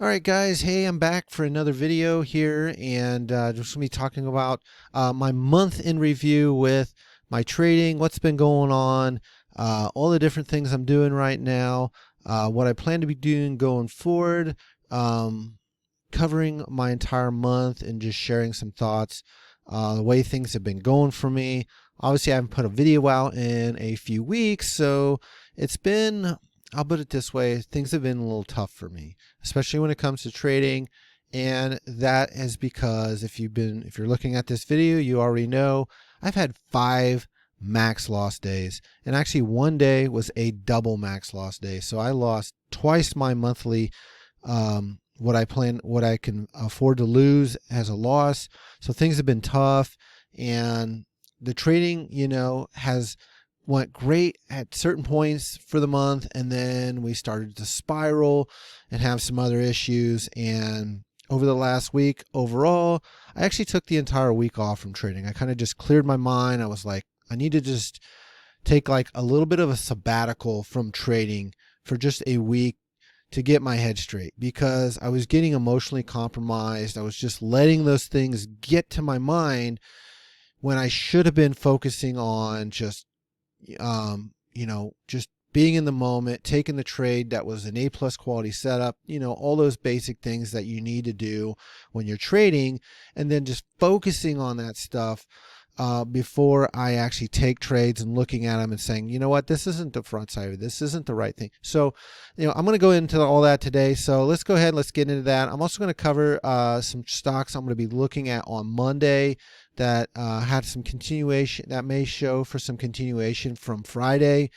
All right, guys. Hey, I'm back for another video here, and just gonna be talking about my month in review with my trading, what's been going on, all the different things I'm doing right now, what I plan to be doing going forward, um, covering my entire month, and just sharing some thoughts, the way things have been going for me. Obviously, I haven't put a video out in a few weeks, so it's been, I'll put it this way, things have been a little tough for me, especially when it comes to trading. And that is because if you're looking at this video, you already know I've had 5 max loss days, and actually one day was a double max loss day. So I lost twice my monthly, what I can afford to lose as a loss. So things have been tough, and the trading, has went great at certain points for the month, and then we started to spiral and have some other issues. And over the last week, overall, I actually took the entire week off from trading. I kind of just cleared my mind. I was like, I need to just take like a little bit of a sabbatical from trading for just a week to get my head straight, because I was getting emotionally compromised. I was just letting those things get to my mind when I should have been focusing on just just being in the moment, taking the trade that was an A+ quality setup, all those basic things that you need to do when you're trading, and then just focusing on that stuff before I actually take trades and looking at them and saying, you know what, this isn't the front side, this isn't the right thing. So, I'm going to go into all that today. So let's go ahead, let's get into that. I'm also going to cover some stocks I'm going to be looking at on Monday that had some continuation, that may show for some continuation from Friday.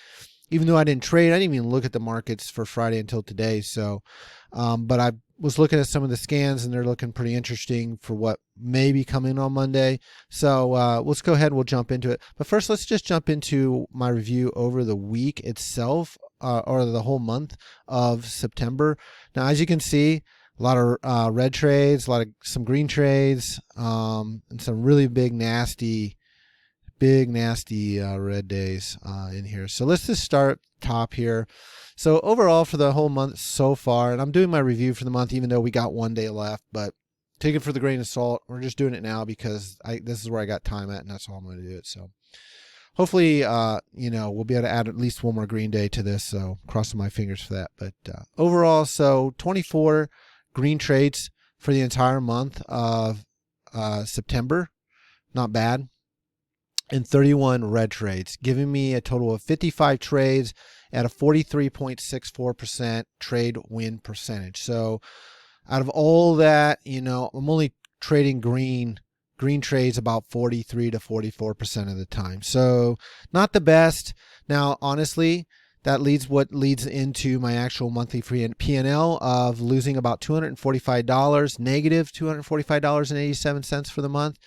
Even though I didn't trade, I didn't even look at the markets for Friday until today. So, but I was looking at some of the scans, and they're looking pretty interesting for what may be coming on Monday. So let's go ahead and we'll jump into it. But first, let's just jump into my review over the week itself, or the whole month of September. Now, as you can see, a lot of red trades, some green trades, and some really big nasty red days in here. So let's just start top here. So overall for the whole month so far, and I'm doing my review for the month even though we got one day left, but take it for the grain of salt. We're just doing it now because this is where I got time at, and that's how I'm going to do it. So hopefully, we'll be able to add at least one more green day to this. So crossing my fingers for that. But overall, so 24 green trades for the entire month of September. Not bad. And 31 red trades, giving me a total of 55 trades at a 43.64% trade win percentage. So out of all that, I'm only trading green trades about 43 to 44% of the time. So not the best. Now, honestly, that leads into my actual monthly P&L of losing about $245, negative $245.87 for the month.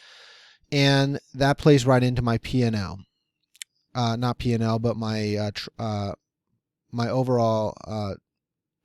And that plays right into my P&L, not P&L, but my my overall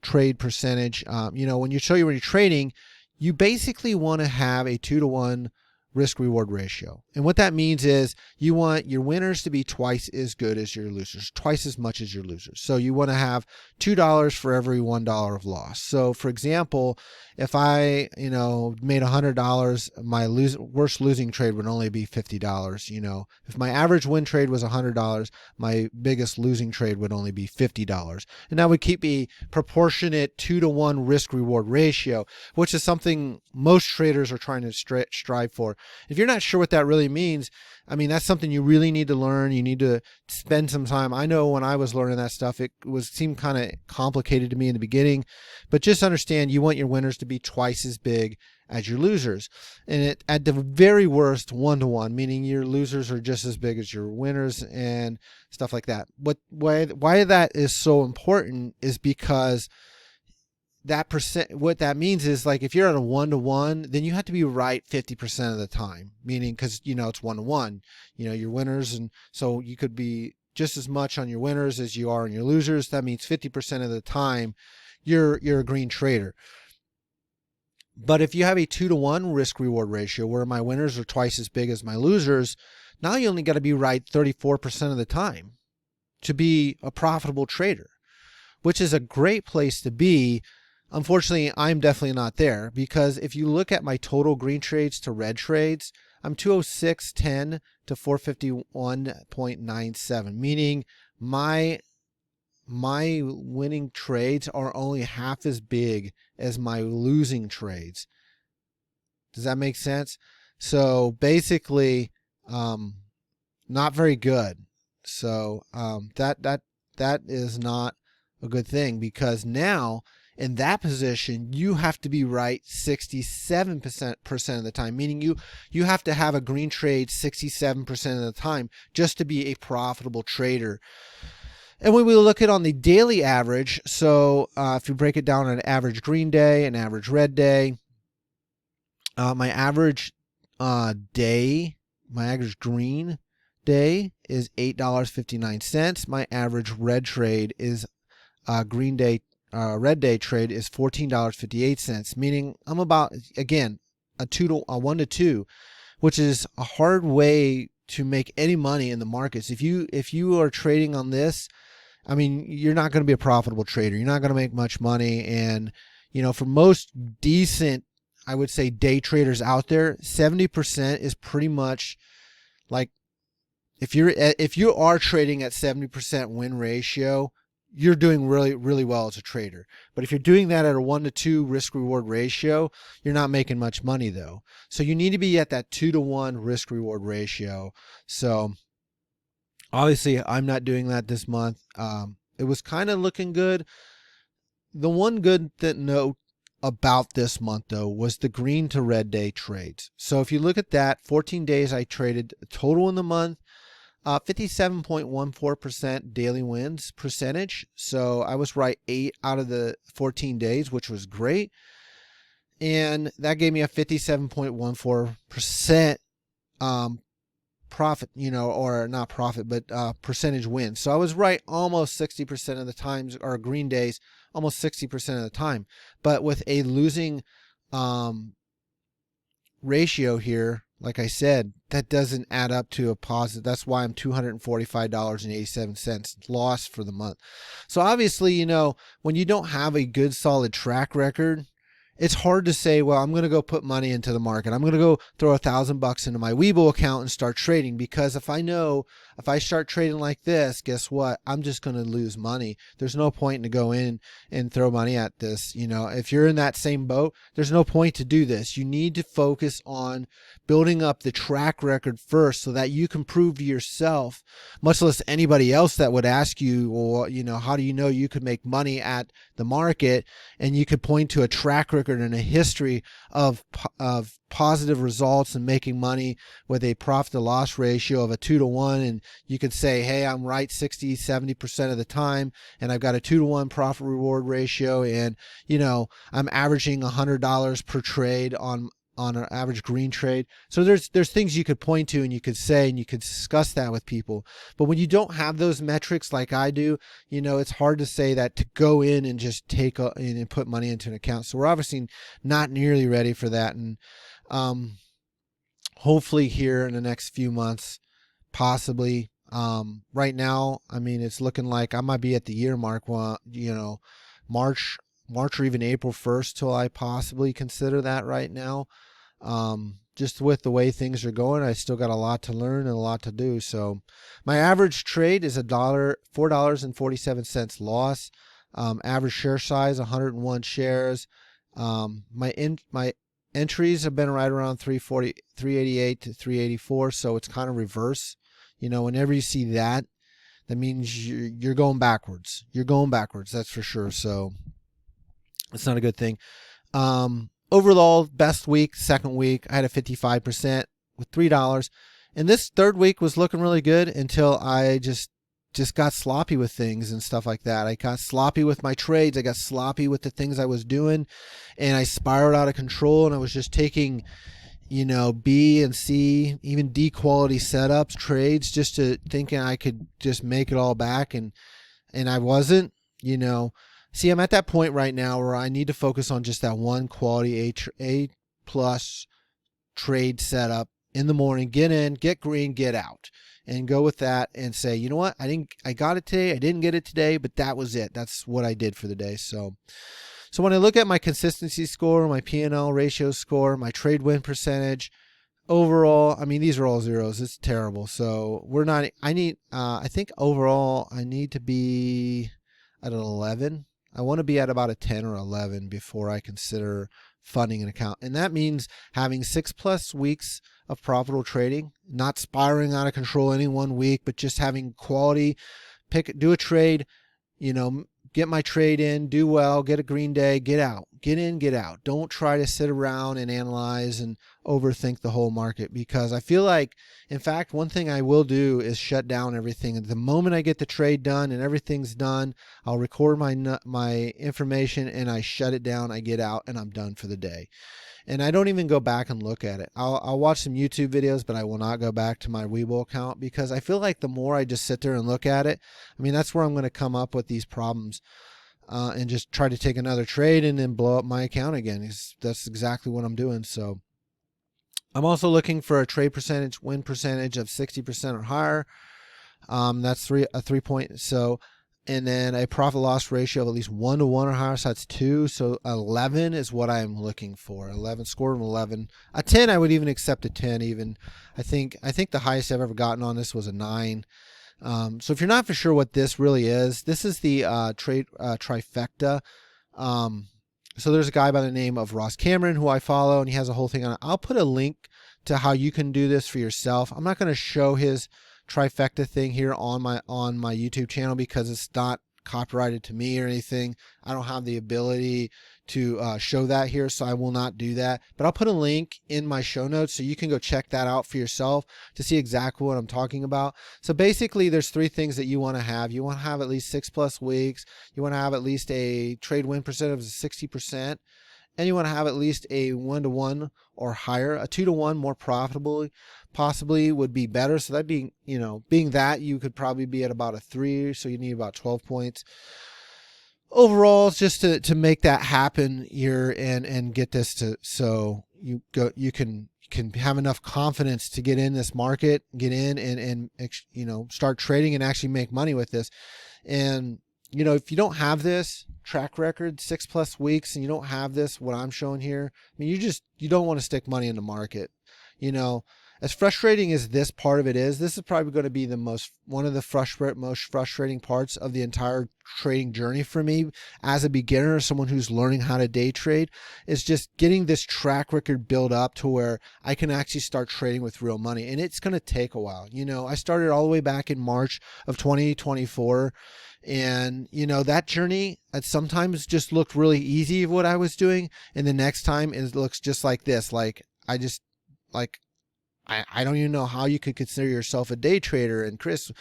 trade percentage. When you're trading, you basically want to have a 2-to-1 risk reward ratio. And what that means is you want your winners to be twice as good as your losers, twice as much as your losers. So you want to have $2 for every $1 of loss. So for example, if I, made $100, my worst losing trade would only be $50. If my average win trade was $100, my biggest losing trade would only be $50. And that would keep a proportionate 2-to-1 risk reward ratio, which is something most traders are trying to strive for. If you're not sure what that really means, that's something you really need to learn. You need to spend some time. I know when I was learning that stuff, seemed kind of complicated to me in the beginning, but just understand you want your winners to be twice as big as your losers. And at the very worst, 1-to-1, meaning your losers are just as big as your winners and stuff like that. Why that is so important is because what that means is, like, if you're at a 1-to-1, then you have to be right 50% of the time, meaning because it's 1-to-1, your winners, and so you could be just as much on your winners as you are on your losers. That means 50% of the time you're a green trader. But if you have a 2-to-1 risk reward ratio where my winners are twice as big as my losers, now you only got to be right 34% of the time to be a profitable trader, which is a great place to be Unfortunately, I'm definitely not there, because if you look at my total green trades to red trades, I'm 206.10 to 451.97, meaning my winning trades are only half as big as my losing trades. Does that make sense? So basically, not very good. So that is not a good thing, because now in that position you have to be right 67% of the time, meaning you have to have a green trade 67% of the time just to be a profitable trader. And when we look at on the daily average, so if you break it down on an average green day, an average red day, my average day, my average green day is $8.59. My average red trade is red day trade is $14.58, meaning I'm about, again, a 1 to 2, which is a hard way to make any money in the markets. If you are trading on this, I mean, you're not going to be a profitable trader. You're not going to make much money. And, for most decent, I would say, day traders out there, 70% is pretty much like, if you are trading at 70% win ratio, you're doing really, really well as a trader. But if you're doing that at a 1 to 2 risk reward ratio, you're not making much money though. So you need to be at that 2 to 1 risk reward ratio. So obviously I'm not doing that this month. It was kind of looking good. The one good note about this month though was the green to red day trades. So if you look at that, 14 days I traded total in the month, 57.14% daily wins percentage. So I was right 8 out of the 14 days, which was great. And that gave me a 57.14% profit, or not profit, but percentage win. So I was right almost 60% of the times, or green days, almost 60% of the time. But with a losing ratio here, like I said, that doesn't add up to a positive. That's why I'm $245.87 loss for the month. So obviously, when you don't have a good solid track record, it's hard to say, well, I'm going to go put money into the market. I'm going to go throw $1,000 into my Webull account and start trading, because if I start trading like this, guess what? I'm just going to lose money. There's no point to go in and throw money at this. If you're in that same boat, there's no point to do this. You need to focus on building up the track record first, so that you can prove to yourself, much less anybody else that would ask you, well, how do you know you could make money at the market? And you could point to a track record and a history of positive results and making money with a profit to loss ratio of a 2 to 1. And you could say, hey, I'm right 60-70% of the time, and I've got a 2 to 1 profit reward ratio, and I'm averaging $100 per trade on an average green trade. So there's things you could point to and you could say, and you could discuss that with people. But when you don't have those metrics like I do, it's hard to say that to go in and just take in and put money into an account. So we're obviously not nearly ready for that. And hopefully here in the next few months, possibly. Right now, I mean, it's looking like I might be at the year mark, March or even April 1st till I possibly consider that right now. Just with the way things are going, I still got a lot to learn and a lot to do. So my average trade is $4.47 loss. Average share size, 101 shares. My entries have been right around 388 to 384. So it's kind of reverse. Whenever you see that, that means you're going backwards. You're going backwards. That's for sure. So it's not a good thing. Overall, best week, second week, I had a 55% with $3. And this third week was looking really good until I just got sloppy with things and stuff like that. I got sloppy with my trades. I got sloppy with the things I was doing, and I spiraled out of control, and I was just taking, B and C, even D quality setups, trades, just to thinking I could just make it all back. And I wasn't, See, I'm at that point right now where I need to focus on just that one quality A plus trade setup in the morning. Get in, get green, get out, and go with that and say, you know what? I got it today. I didn't get it today, but that was it. That's what I did for the day. So So when I look at my consistency score, my P&L ratio score, my trade win percentage, overall, I mean, these are all zeros. It's terrible. So we're not, I think overall I need to be at an 11. I want to be at about a 10 or 11 before I consider funding an account. And that means having 6+ weeks of profitable trading, not spiraling out of control any one week, but just having quality, do a trade, get my trade in, do well, get a green day, get out, get in, get out. Don't try to sit around and analyze and overthink the whole market, because I feel like, in fact, one thing I will do is shut down everything. And the moment I get the trade done and everything's done, I'll record my information and I shut it down. I get out and I'm done for the day. And I don't even go back and look at it. I'll watch some YouTube videos, but I will not go back to my Webull account, because I feel like the more I just sit there and look at it, I mean, that's where I'm going to come up with these problems and just try to take another trade and then blow up my account again. That's exactly what I'm doing. So I'm also looking for a trade percentage, win percentage of 60% or higher. That's a 3 point. So, and then a profit loss ratio of at least 1 to 1 or higher. So that's 2. So 11 is what I'm looking for. 11, score of 11. A 10, I would even accept a 10 even. I think the highest I've ever gotten on this was a 9. So if you're not for sure what this really is, this is the trade trifecta. So there's a guy by the name of Ross Cameron who I follow, and he has a whole thing on it. I'll put a link to how you can do this for yourself. I'm not going to show his trifecta thing here on my YouTube channel because it's not copyrighted to me or anything. I don't have the ability to show that here, so I will not do that. But I'll put a link in my show notes so you can go check that out for yourself to see exactly what I'm talking about. So basically, there's 3 things that you want to have. You want to have at least 6+ weeks. You want to have at least a trade win percentage of 60%. And you want to have at least a 1 to 1 or higher. A 2 to 1 more profitable possibly would be better. So that'd be, being that, you could probably be at about a 3. So you need about 12 points. Overall, just to make that happen here and get this to, so you can have enough confidence to get in this market, get in and start trading and actually make money with this. And if you don't have this track record, 6+ weeks, and you don't have this, what I'm showing here, I mean, you don't want to stick money in the market. As frustrating as this part of it is, this is probably going to be one of the most frustrating parts of the entire trading journey for me as a beginner, someone who's learning how to day trade, is just getting this track record built up to where I can actually start trading with real money. And it's going to take a while. I started all the way back in March of 2024. And, that journey at sometimes just looked really easy of what I was doing. And the next time it looks just like this. I don't even know how you could consider yourself a day trader. And Chris,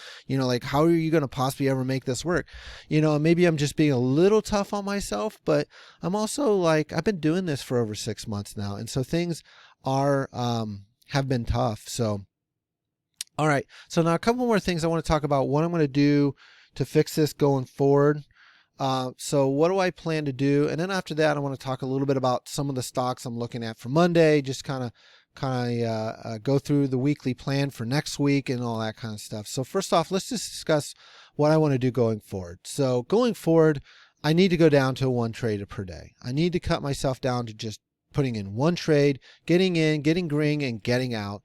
how are you going to possibly ever make this work? Maybe I'm just being a little tough on myself, but I'm also I've been doing this for over 6 months now. And so things have been tough. So, all right. So now a couple more things I want to talk about. What I'm going to do to fix this going forward. So what do I plan to do? And then after that, I want to talk a little bit about some of the stocks I'm looking at for Monday, just kind of go through the weekly plan for next week and all that kind of stuff. So first off, let's just discuss what I want to do going forward. So going forward, I need to go down to 1 trade per day. I need to cut myself down to just putting in 1 trade, getting in, getting green, and getting out.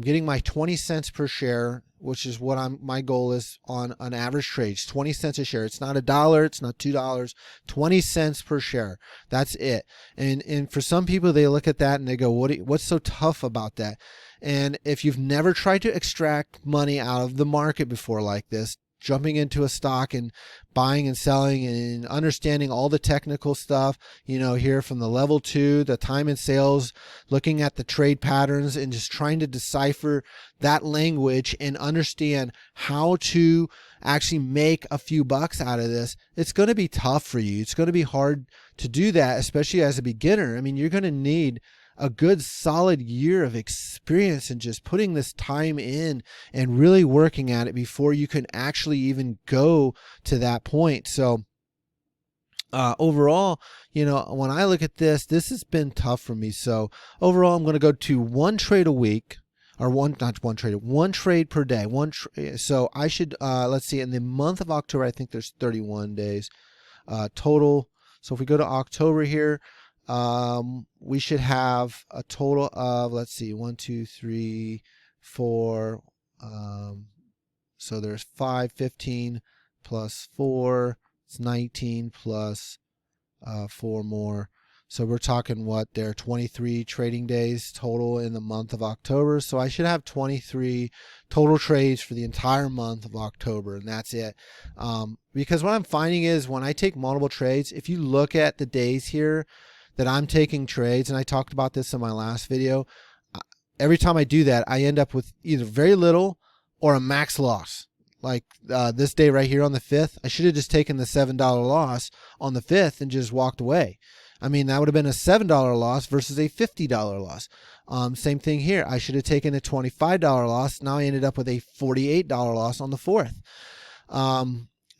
Getting my 20 cents per share, which is what my goal is on an average trade. It's 20 cents a share. It's not $1. It's not $2. 20 cents per share. That's it. And for some people, they look at that and they go, what's so tough about that? And if you've never tried to extract money out of the market before like this, jumping into a stock and buying and selling and understanding all the technical stuff, here from the level 2, the time and sales, looking at the trade patterns and just trying to decipher that language and understand how to actually make a few bucks out of this, it's going to be tough for you. It's going to be hard to do that, especially as a beginner. I mean, you're going to need a good solid year of experience and just putting this time in and really working at it before you can actually even go to that point. So overall, when I look at this has been tough for me. So overall, I'm going to go to 1 trade a week, or 1 trade per day. So I should, let's see, in the month of October, I think there's 31 days total. So if we go to October here, we should have a total of, let's see, 1, 2, 3, 4. So there's 5, 15 plus 4. It's 19 plus 4 more. So we're talking what there, 23 trading days total in the month of October. So I should have 23 total trades for the entire month of October, and that's it. Because what I'm finding is when I take multiple trades, if you look at the days here that I'm taking trades, and I talked about this in my last video, every time I do that, I end up with either very little or a max loss. Like this day right here on the 5th, I should have just taken the $7 loss on the 5th and just walked away. I mean, that would have been a $7 loss versus a $50 loss. Same thing here. I should have taken a $25 loss. Now I ended up with a $48 loss on the 4th.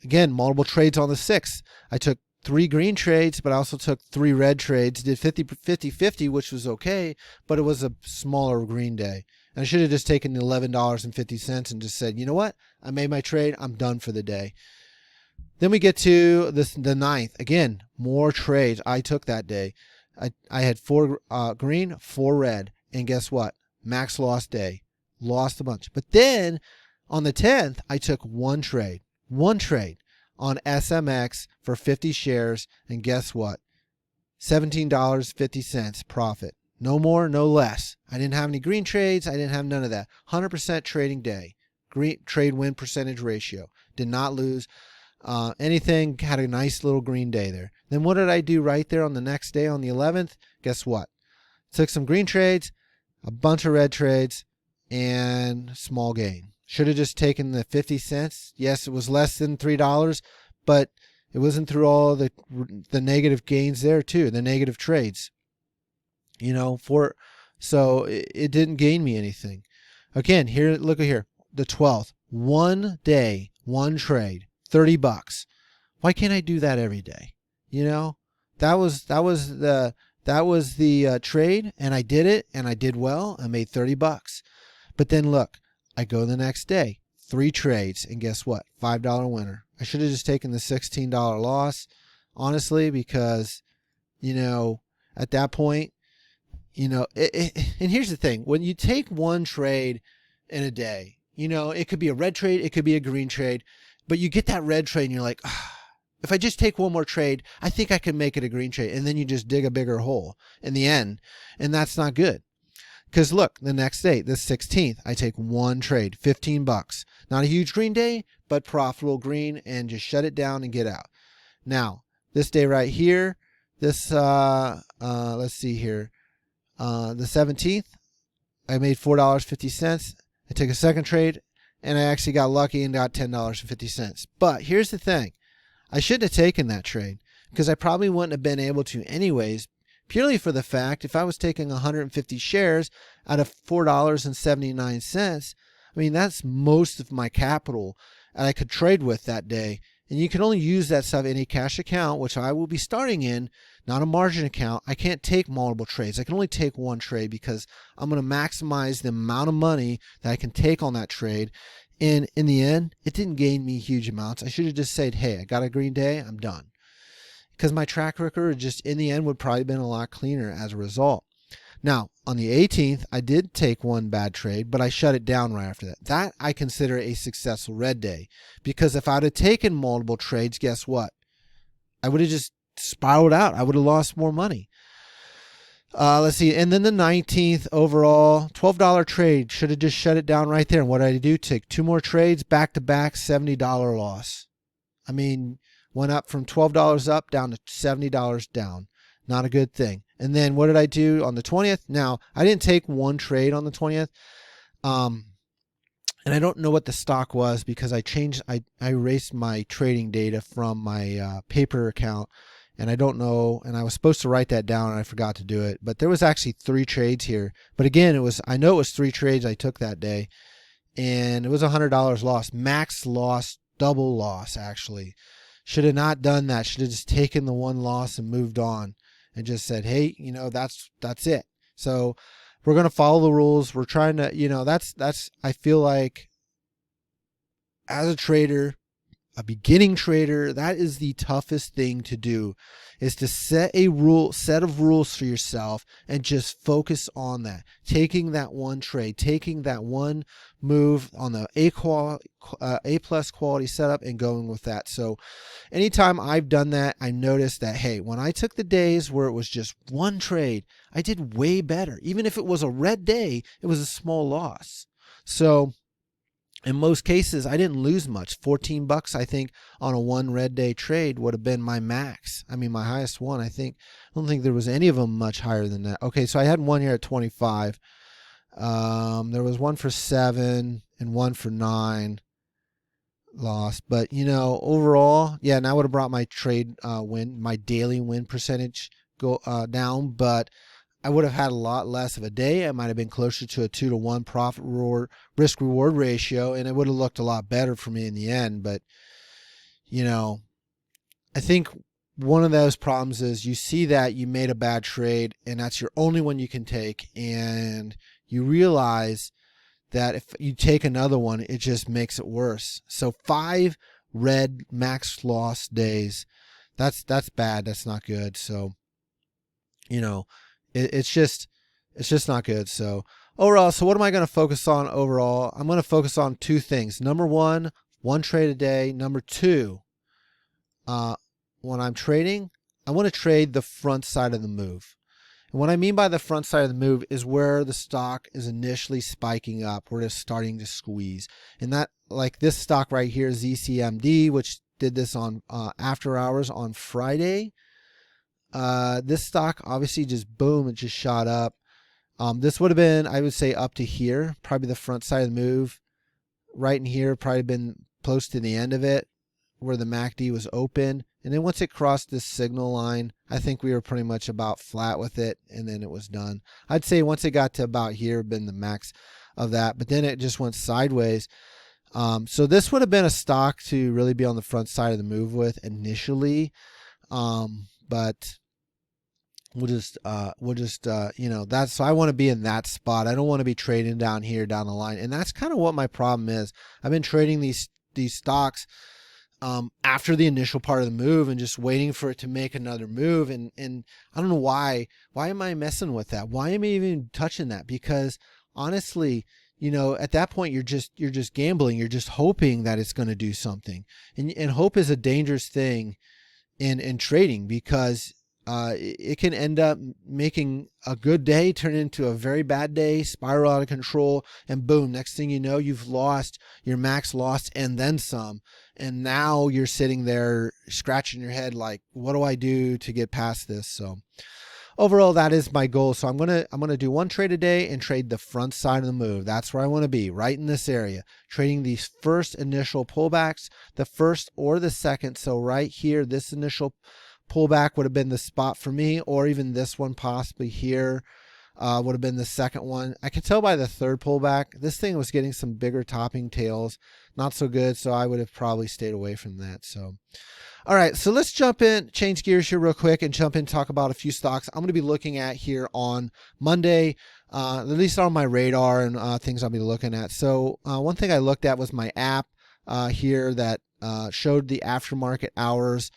Again, multiple trades on the 6th. I took 3 green trades, but I also took 3 red trades. Did 50-50, which was okay, but it was a smaller green day. And I should have just taken the $11.50 and just said, you know what? I made my trade. I'm done for the day. Then we get to the 9th. Again, more trades I took that day. I had 4 green, 4 red. And guess what? Max loss day. Lost a bunch. But then on the 10th, I took 1 trade. 1 trade on SMX for 50 shares. And guess what? $17.50 profit. No more, no less. I didn't have any green trades. I didn't have none of that. 100% trading day. Green trade win percentage ratio. Did not lose anything. Had a nice little green day there. Then what did I do right there on the next day on the 11th? Guess what? Took some green trades, a bunch of red trades, and small gain. Should have just taken the 50 cents. Yes, it was less than $3, but it wasn't through all the negative gains there too, the negative trades. You know, so it didn't gain me anything. Again, here, look at here, the 12th, 1 day, 1 trade, $30. Why can't I do that every day? You know, that was the trade, and I did it, and I did well. I made $30. But then look, I go the next day, 3 trades, and guess what? $5 winner. I should have just taken the $16 loss, honestly, because, you know, at that point, you know, and here's the thing. When you take 1 trade in a day, you know, it could be a red trade, it could be a green trade, but you get that red trade and you're like, if I just take 1 more trade, I think I can make it a green trade. And then you just dig a bigger hole in the end. And that's not good. Because look, the next day, the 16th, I take 1 trade, $15. Not a huge green day, but profitable green, and just shut it down and get out. Now, this day right here, this, let's see here. The 17th, I made $4.50. I took a second trade, and I actually got lucky and got $10.50. But here's the thing. I should have taken that trade because I probably wouldn't have been able to anyways, purely for the fact if I was taking 150 shares out of $4.79, I mean, that's most of my capital that I could trade with that day. And you can only use that stuff in a cash account, which I will be starting in, not a margin account. I can't take multiple trades. I can only take 1 trade because I'm going to maximize the amount of money that I can take on that trade. And in the end, it didn't gain me huge amounts. I should have just said, hey, I got a green day, I'm done. Because my track record just in the end would probably have been a lot cleaner as a result. Now, on the 18th, I did take 1 bad trade, but I shut it down right after that. That I consider a successful red day. Because if I'd have taken multiple trades, guess what? I would have just spiraled out. I would have lost more money. Let's see. And then the 19th overall, $12 trade. Should have just shut it down right there. And what did I do? Take 2 more trades, back-to-back, $70 loss. I mean, went up from $12 up down to $70 down. Not a good thing. And then what did I do on the 20th? Now, I didn't take 1 trade on the 20th. And I don't know what the stock was because I erased my trading data from my paper account. And I don't know, and I was supposed to write that down and I forgot to do it. But there was actually 3 trades here. But again, I know it was 3 trades I took that day. And it was $100 loss. Max loss, double loss actually. Should have not done that. Should have just taken the 1 loss and moved on. And just said, hey, you know, that's it. So we're going to follow the rules. We're trying to, you know, that's, I feel like as a trader, a beginning trader, that is the toughest thing to do, is to set of rules for yourself and just focus on that. Taking that one trade, taking that one move on the A plus quality setup and going with that. So anytime I've done that, I noticed that, hey, when I took the days where it was just one trade, I did way better. Even if it was a red day, it was a small loss. So in most cases, I didn't lose much. $14, I think, on a one red day trade would have been my max. I mean, my highest one. I don't think there was any of them much higher than that. Okay, so I had one here at 25. There was one for 7 and one for 9 lost. But, overall, yeah, and I would have brought my trade my daily win percentage down, but I would have had a lot less of a day. I might have been closer to a 2-to-1 profit risk reward ratio, and it would have looked a lot better for me in the end. But, I think one of those problems is you see that you made a bad trade and that's your only one you can take. And you realize that if you take another one, it just makes it worse. So 5 red max loss days, that's bad. That's not good. So, it's just not good. So overall, what am I going to focus on overall? I'm going to focus on 2 things. Number one trade a day. Number 2, when I'm trading, I want to trade the front side of the move. And what I mean by the front side of the move is where the stock is initially spiking up, where it's starting to squeeze. And that, like this stock right here, ZCMD, which did this on after hours on Friday. This stock obviously just boom, it just shot up. This would have been, I would say, up to here, probably the front side of the move. Right in here, probably been close to the end of it, where the MACD was open. And then once it crossed this signal line, I think we were pretty much about flat with it, and then it was done. I'd say once it got to about here, been the max of that, but then it just went sideways. So this would have been a stock to really be on the front side of the move with initially. But we'll just that's, so I want to be in that spot. I don't want to be trading down here down the line. And that's kind of what my problem is. I've been trading these stocks after the initial part of the move and just waiting for it to make another move. And I don't know why am I messing with that? Why am I even touching that? Because honestly, at that point, you're just gambling. You're just hoping that it's going to do something. And hope is a dangerous thing in trading, because it can end up making a good day turn into a very bad day, spiral out of control, and boom, next thing you know, you've lost your max loss and then some. And now you're sitting there scratching your head like, what do I do to get past this? So overall, that is my goal. So I'm gonna do 1 trade a day and trade the front side of the move. That's where I want to be, right in this area, trading these first initial pullbacks, the first or the second. So right here, this initial pullback would have been the spot for me, or even this one possibly here would have been the second one. I can tell by the third pullback, this thing was getting some bigger topping tails, not so good. So I would have probably stayed away from that. So all right, so let's jump in, change gears here real quick and jump in and talk about a few stocks I'm going to be looking at here on Monday, at least on my radar, and things I'll be looking at. So one thing I looked at was my app here that showed the aftermarket hours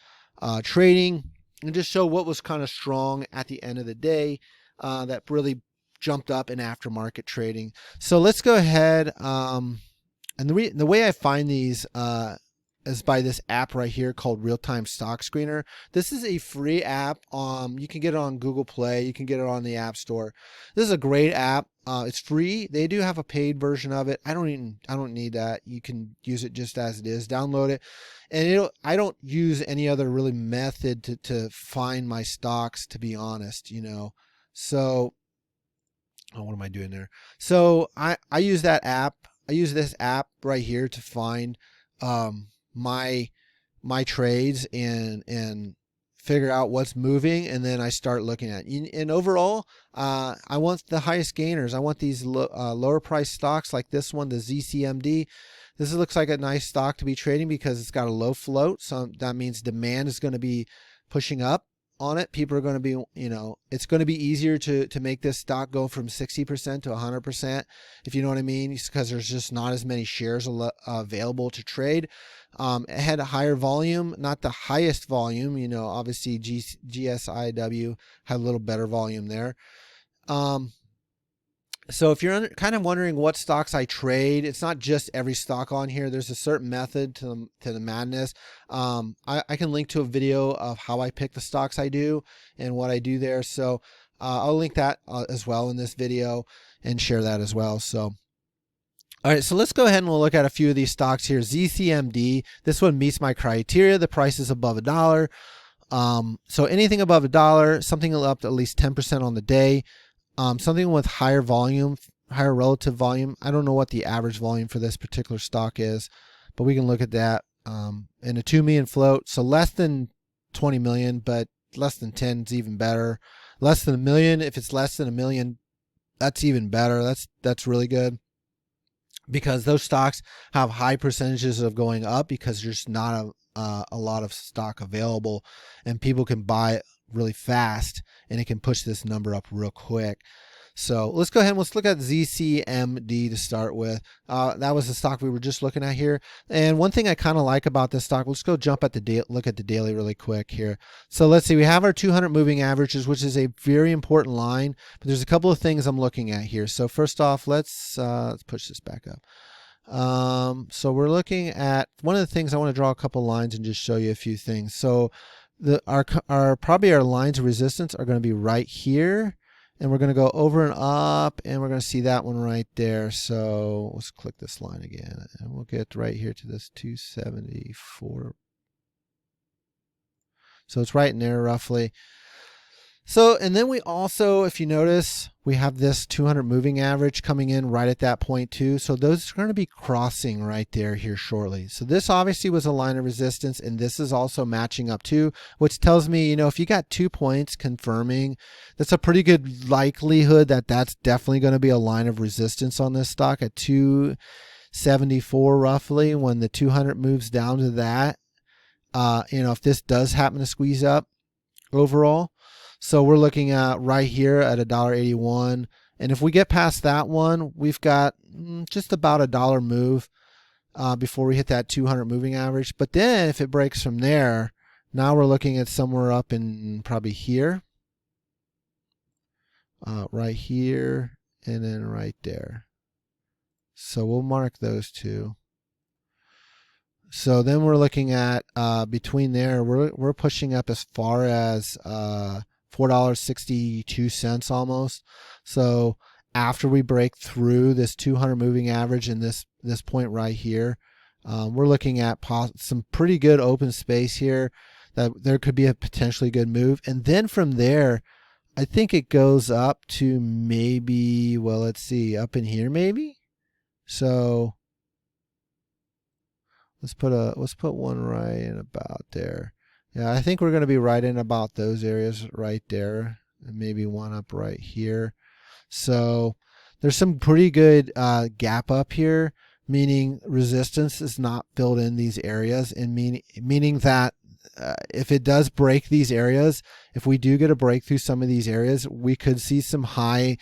trading, and just show what was kind of strong at the end of the day that really jumped up in aftermarket trading. So let's go ahead. And the way I find these is by this app right here called Real Time Stock Screener. This is a free app. You can get it on Google Play. You can get it on the App Store. This is a great app. It's free. They do have a paid version of it. I don't need that. You can use it just as it is. Download it. And I don't use any other really method to find my stocks, to be honest, So what am I doing there? So I use that app. I use this app right here to find my trades and figure out what's moving, and then I start looking at it. And overall, I want the highest gainers. I want these lower price stocks like this one, the ZCMD. This looks like a nice stock to be trading because it's got a low float, so that means demand is going to be pushing up on it, people are going to be, it's going to be easier to make this stock go from 60% to 100%, if you know what I mean, because there's just not as many shares available to trade. It had a higher volume, not the highest volume, obviously GSIW had a little better volume there. So if you're kind of wondering what stocks I trade, it's not just every stock on here. There's a certain method to the madness. I can link to a video of how I pick the stocks I do and what I do there. So I'll link that as well in this video and share that as well. So, all right, so let's go ahead and we'll look at a few of these stocks here. ZCMD, this one meets my criteria. The price is above $1. So anything above $1, something up at least 10% on the day. Something with higher volume, higher relative volume. I don't know what the average volume for this particular stock is, but we can look at that. And a 2 million float, so less than 20 million, but less than 10 is even better. Less than $1 million, if it's less than $1 million, that's even better. That's really good, because those stocks have high percentages of going up because there's not a lot of stock available, and people can buy it really fast, and it can push this number up real quick. So let's go ahead and let's look at ZCMD to start with. That was the stock we were just looking at here. And one thing I kind of like about this stock, let's go jump at the look at the daily really quick here. So let's see, we have our 200 moving averages, which is a very important line, but there's a couple of things I'm looking at here. So first off, let's push this back up. So we're looking at one of the things. I want to draw a couple lines and just show you a few things. So probably our lines of resistance are going to be right here, and we're going to go over and up, and we're going to see that one right there. So let's click this line again, and we'll get right here to this 274. So it's right in there roughly. So, and then we also, if you notice, we have this 200 moving average coming in right at that point too. So those are going to be crossing right there here shortly. So this obviously was a line of resistance, and this is also matching up too, which tells me, if you got 2 points confirming, that's a pretty good likelihood that that's definitely going to be a line of resistance on this stock at 274 roughly. When the 200 moves down to that, if this does happen to squeeze up overall. So we're looking at right here at $1.81. And if we get past that one, we've got just about $1 move before we hit that 200 moving average. But then if it breaks from there, now we're looking at somewhere up in probably here, right here, and then right there. So we'll mark those two. So then we're looking at between there, we're pushing up as far as $4.62 almost. So after we break through this 200 moving average in this point right here, we're looking at some pretty good open space here that there could be a potentially good move. And then from there, I think it goes up to maybe, well, let's see, up in here maybe. So let's put one right in about there. Yeah, I think we're going to be right in about those areas right there, and maybe one up right here. So there's some pretty good gap up here, meaning resistance is not filled in these areas, and meaning that if it does break these areas, if we do get a breakthrough some of these areas, we could see some high,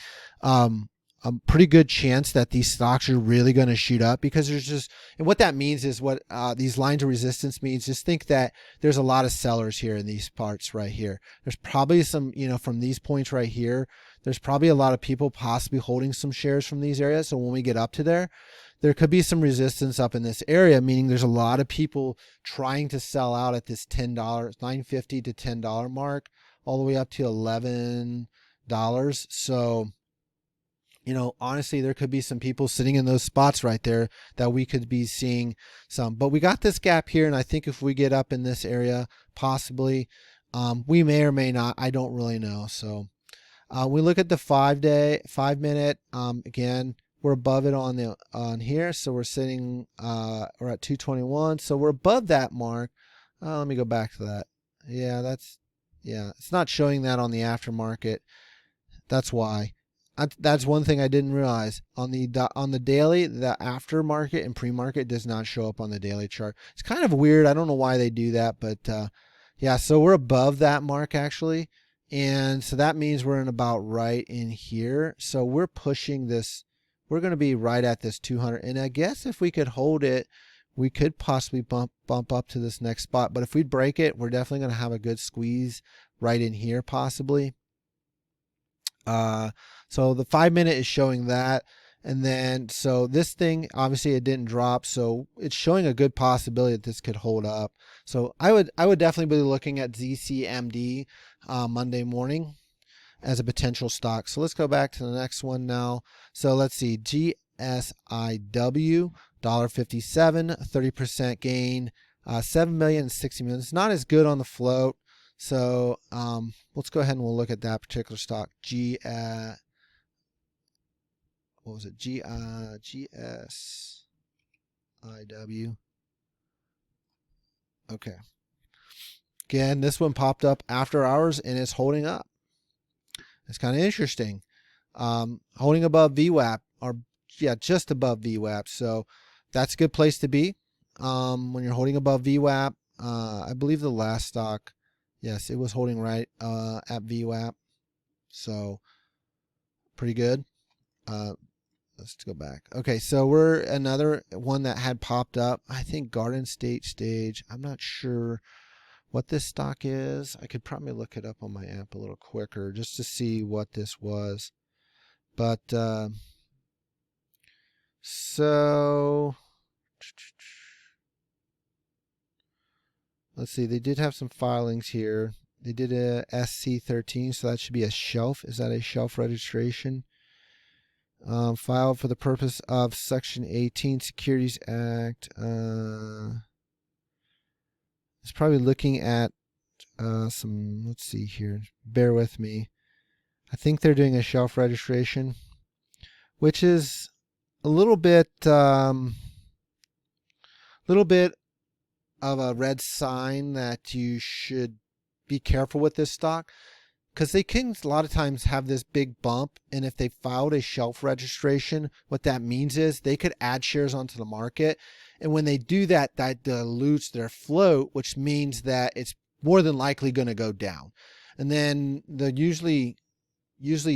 a pretty good chance that these stocks are really going to shoot up, because there's just, and what that means is what these lines of resistance means. Just think that there's a lot of sellers here in these parts right here. There's probably some, from these points right here, there's probably a lot of people possibly holding some shares from these areas. So when we get up to there could be some resistance up in this area, meaning there's a lot of people trying to sell out at this $10, $9.50 to $10 mark, all the way up to $11. So, honestly, there could be some people sitting in those spots right there that we could be seeing some. But we got this gap here, and I think if we get up in this area, possibly, we may or may not. I don't really know. So we look at the 5 minute. Again, we're above it on here, so we're sitting. We're at 221, so we're above that mark. Let me go back to that. Yeah, it's not showing that on the aftermarket. That's why. That's one thing I didn't realize. On the daily, the aftermarket and pre-market does not show up on the daily chart. It's kind of weird. I don't know why they do that, but Yeah, so we're above that mark actually. And so that means we're in about right in here. So we're pushing this. We're going to be right at this 200. And I guess if we could hold it, we could possibly bump up to this next spot. But if we break it, we're definitely going to have a good squeeze right in here possibly. So the 5-minute is showing that. And then, so this thing, obviously it didn't drop. So it's showing a good possibility that this could hold up. So I would definitely be looking at ZCMD Monday morning as a potential stock. So let's go back to the next one now. So let's see, GSIW, $1.57, 30% gain, 7 million and 60 million. It's not as good on the float. So let's go ahead and we'll look at that particular stock. What was it? GSIW. Okay. Again, this one popped up after hours and it's holding up. It's kind of interesting. Holding above VWAP, or yeah, just above VWAP. So that's a good place to be when you're holding above VWAP. I believe the last stock, yes, it was holding right at VWAP. So pretty good. Let's go back. Okay, so we're another one that had popped up. I think Garden State Stage. I'm not sure what this stock is. I could probably look it up on my app a little quicker just to see what this was. But so let's see. They did have some filings here. They did a SC13, so that should be a shelf. Is that a shelf registration? Filed for the purpose of Section 18 Securities Act. It's probably looking at some, let's see here. Bear with me. I think they're doing a shelf registration, which is a little bit of a red sign that you should be careful with this stock. Because they can a lot of times have this big bump, and if they filed a shelf registration, what that means is they could add shares onto the market, and when they do that, that dilutes their float, which means that it's more than likely going to go down. And then they usually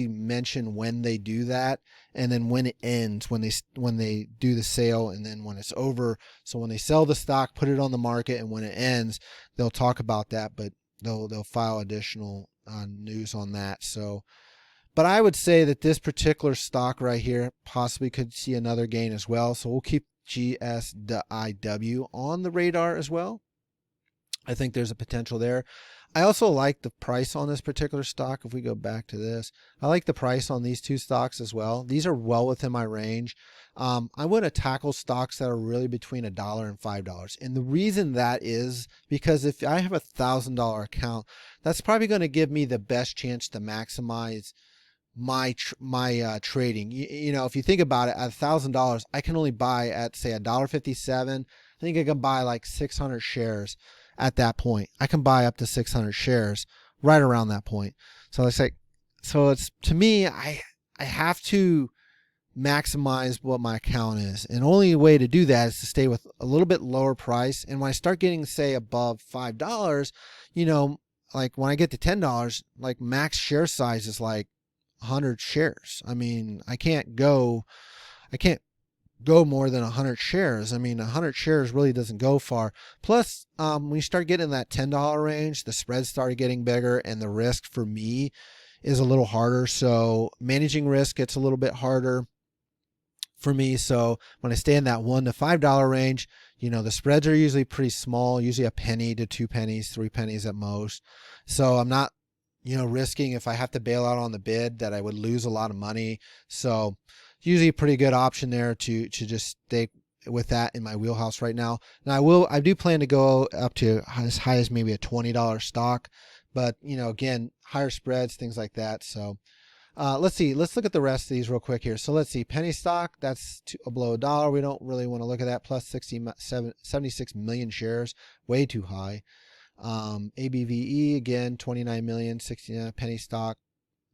mention when they do that, and then when it ends, when they do the sale, and then when it's over. So when they sell the stock, put it on the market, and when it ends, they'll talk about that, but they'll file additional news on that. So, but I would say that this particular stock right here possibly could see another gain as well. So we'll keep GSIW on the radar as well. I think there's a potential there. I also like the price on this particular stock. If we go back to this, I like the price on these two stocks as well. These are well within my range. I want to tackle stocks that are really between $1 and $5. And the reason that is because if I have $1,000 account, that's probably going to give me the best chance to maximize my trading. You know, if you think about it, at $1,000, I can only buy at say $1.57. I think I can buy like 600 shares at that point. I can buy up to 600 shares right around that point. So it's like, so it's, to me, I have to maximize what my account is. And the only way to do that is to stay with a little bit lower price. And when I start getting, say, above $5, you know, like when I get to $10, like max share size is like 100 shares. I mean, I can't go more than 100 shares. I mean, 100 shares really doesn't go far. Plus, when you start getting in that $10 range, the spreads started getting bigger, and the risk for me is a little harder. So managing risk gets a little bit harder for me. So when I stay in that $1 to $5 range, you know, the spreads are usually pretty small, usually a penny to 2 pennies, 3 pennies at most. So I'm not, you know, risking if I have to bail out on the bid that I would lose a lot of money. So usually a pretty good option there to just stay with that in my wheelhouse right now. Now I do plan to go up to as high as maybe a $20 stock, but you know, again, higher spreads, things like that. So let's see. Let's look at the rest of these real quick here. So let's see. Penny stock, that's below $1. We don't really want to look at that. Plus 76 million shares, way too high. ABVE, again, 29 million, 69 penny stock.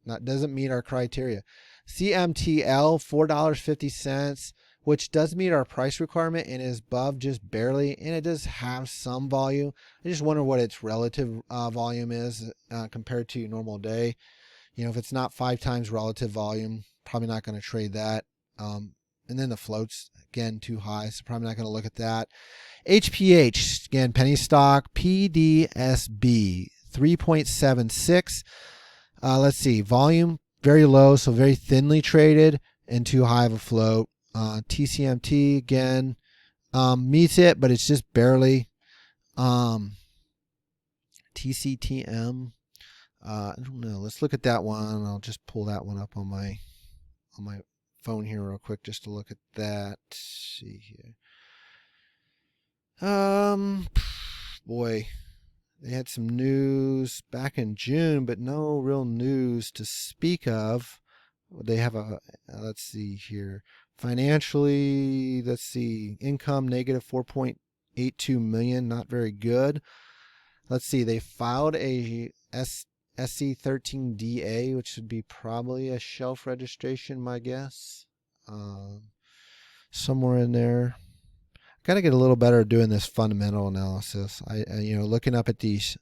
That doesn't meet our criteria. CMTL, $4.50. which does meet our price requirement and is above just barely, and it does have some volume. I just wonder what its relative volume is compared to normal day. You know, if it's not 5 times relative volume, probably not going to trade that. And then the floats, again, too high, so probably not going to look at that. HPH, again, penny stock, PDSB, 3.76. Let's see, volume, very low, so very thinly traded and too high of a float. TCMT, again, meets it, but it's just barely. TCTM, I don't know. Let's look at that one. I'll just pull that one up on my phone here real quick just to look at that. Let's see here. Boy, they had some news back in June, but no real news to speak of. They have a, let's see here. Financially, let's see, income negative 4.82 million, not very good. Let's see, they filed a SC13DA, which would be probably a shelf registration, my guess. Somewhere in there. Got to get a little better at doing this fundamental analysis. I looking up at these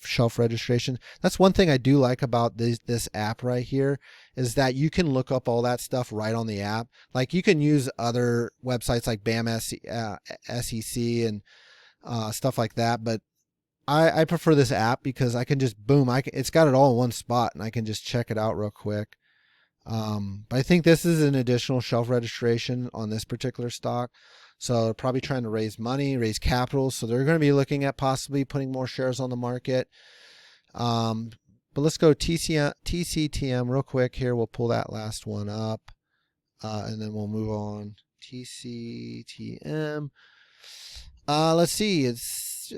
shelf registration. That's one thing I do like about this app right here, is that you can look up all that stuff right on the app. Like, you can use other websites like BAM SEC and stuff like that, but I prefer this app because I can just boom, it's got it all in one spot and I can just check it out real quick. But I think this is an additional shelf registration on this particular stock. So they're probably trying to raise money, raise capital. So they're going to be looking at possibly putting more shares on the market. But let's go TCTM real quick here. We'll pull that last one up and then we'll move on. TCTM. Let's see. Let's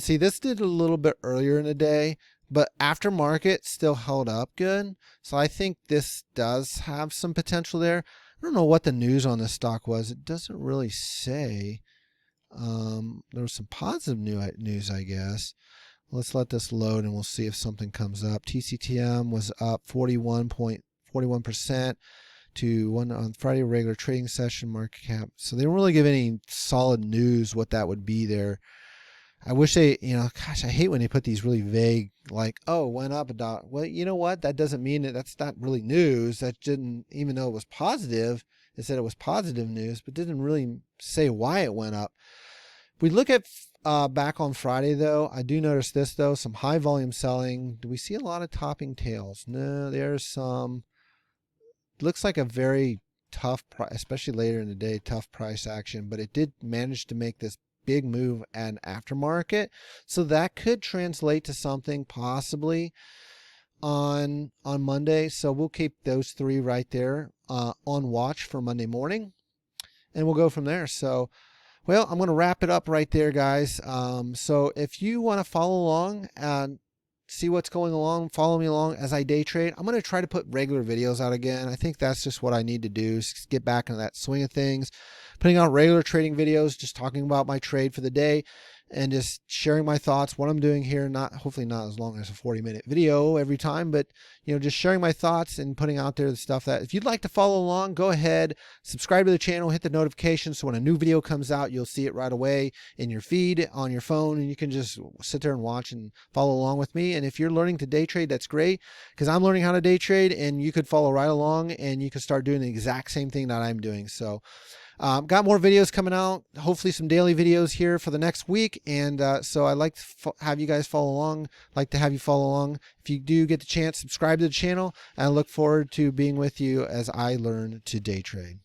see. This did a little bit earlier in the day, but aftermarket still held up good. So I think this does have some potential there. I don't know what the news on this stock was. It doesn't really say. There was some positive news, I guess. Let's let this load and we'll see if something comes up. TCTM was up 41% to one on Friday regular trading session market cap. So they don't really give any solid news what that would be there. I wish they, gosh, I hate when they put these really vague, like, oh, went up a dot. Well, you know what? That doesn't mean that's not really news. That didn't, even though it was positive, it said it was positive news, but didn't really say why it went up. We look at back on Friday, though. I do notice this, though, some high volume selling. Do we see a lot of topping tails? No, there's some. Looks like a very tough, especially later in the day, tough price action, but it did manage to make this big move and aftermarket, so that could translate to something possibly on Monday. So we'll keep those three right there on watch for Monday morning, and we'll go from there. So, well, I'm going to wrap it up right there, guys. So if you want to follow along and see what's going along, follow me along as I day trade. I'm going to try to put regular videos out again. I think that's just what I need to do, is get back into that swing of things, putting out regular trading videos, just talking about my trade for the day and just sharing my thoughts, what I'm doing here. Hopefully not as long as a 40-minute video every time, but just sharing my thoughts and putting out there the stuff that, if you'd like to follow along, go ahead, subscribe to the channel, hit the notification, so when a new video comes out, you'll see it right away in your feed on your phone, and you can just sit there and watch and follow along with me. And if you're learning to day trade, that's great, because I'm learning how to day trade, and you could follow right along and you could start doing the exact same thing that I'm doing. So got more videos coming out, hopefully some daily videos here for the next week. And so I'd like to have you guys follow along, If you do get the chance, subscribe to the channel, and I look forward to being with you as I learn to day trade.